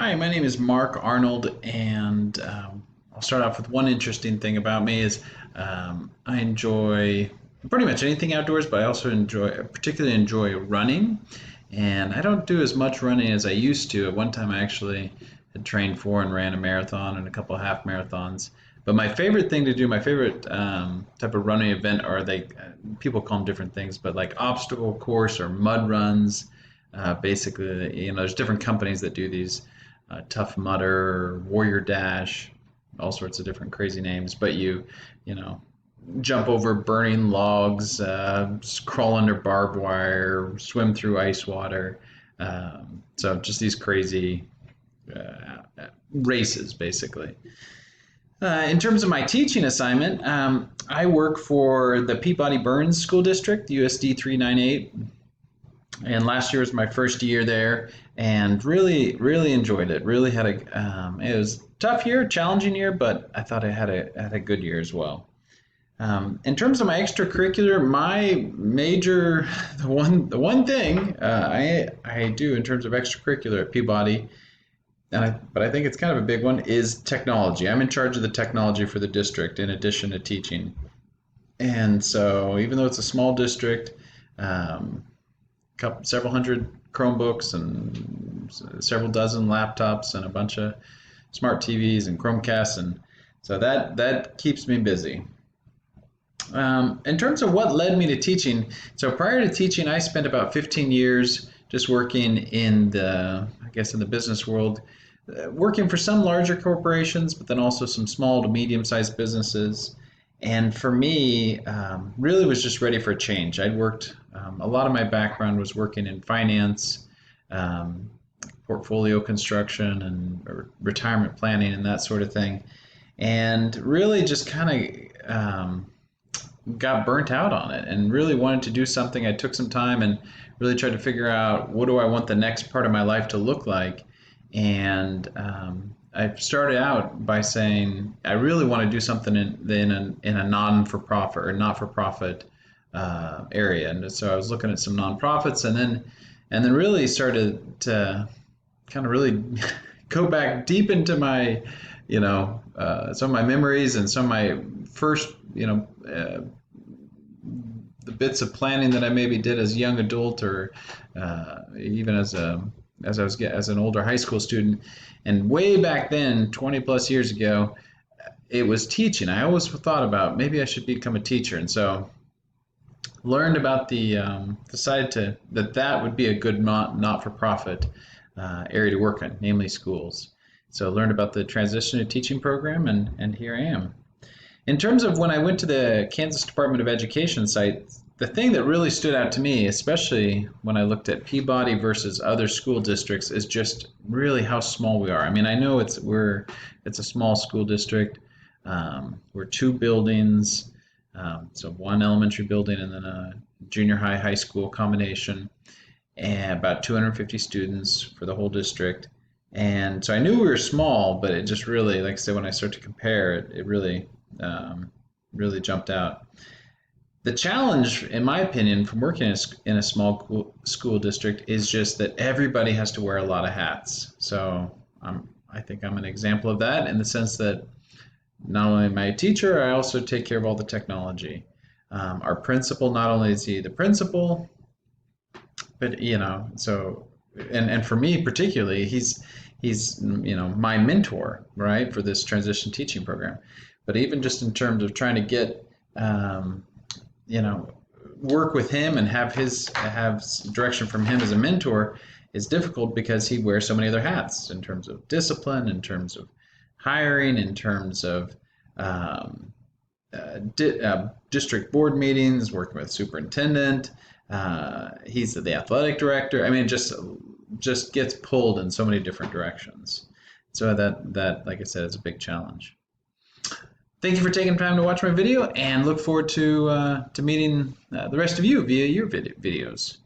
Hi, my name is Mark Arnold, and I'll start off with one interesting thing about me is I enjoy pretty much anything outdoors, but I also particularly enjoy running. And I don't do as much running as I used to. At one time, I actually had trained for and ran a marathon and a couple of half marathons. But my favorite thing to do, my favorite type of running event, are people call them different things, but like obstacle course or mud runs. Basically, there's different companies that do these Tough Mudder, Warrior Dash, all sorts of different crazy names. But you know, jump over burning logs, crawl under barbed wire, swim through ice water. So just these crazy races, basically. In terms of my teaching assignment, I work for the Peabody Burns School District, USD 398, and last year was my first year there, and really enjoyed it. Really had it was a tough year, challenging year, but I thought I had a good year as well. In terms of my extracurricular, my major, the one thing I do in terms of extracurricular at Peabody, but I think it's kind of a big one, is technology. I'm in charge of the technology for the district in addition to teaching. And so even though it's a small district, um, several hundred Chromebooks and several dozen laptops and a bunch of smart TVs and Chromecasts, and so that keeps me busy. In terms of what led me to teaching, so prior to teaching, I spent about 15 years just working I guess, in the business world, working for some larger corporations, but then also some small to medium-sized businesses. And for me, really was just ready for a change. I'd worked, a lot of my background was working in finance, um, portfolio construction, and retirement planning, and that sort of thing. And really just kind of got burnt out on it and really wanted to do something. I took some time and really tried to figure out, what do I want the next part of my life to look like. And I started out by saying I really want to do something in a non-for-profit or not-for-profit area. And so I was looking at some nonprofits, and then really started to kind of really go back deep into my, some of my memories and some of my first, the bits of planning that I maybe did as a young adult, or even as an older high school student. And way back then, 20 plus years ago, it was teaching. I always thought about maybe I should become a teacher, and so learned about decided that would be a good not-for-profit area to work in, namely schools. So learned about the transition to teaching program, and here I am. In terms of when I went to the Kansas Department of Education site, the thing that really stood out to me, especially when I looked at Peabody versus other school districts, is just really how small we are. I mean, I know it's a small school district. We're two buildings, so one elementary building and then a junior high school combination, and about 250 students for the whole district. And so I knew we were small, but it just really, like I said, when I start to compare it, it really jumped out. The challenge, in my opinion, from working in a small school district is just that everybody has to wear a lot of hats. So I think I'm an example of that, in the sense that not only am I a teacher, I also take care of all the technology. Our principal, not only is he the principal, but so and for me particularly, he's my mentor, right, for this transition teaching program. But even just in terms of trying to get work with him and have direction from him as a mentor is difficult, because he wears so many other hats in terms of discipline, in terms of hiring, in terms of district board meetings, working with superintendent. He's the athletic director. I mean, just gets pulled in so many different directions. So that, like I said, is a big challenge. Thank you for taking time to watch my video, and look forward to meeting the rest of you via your videos.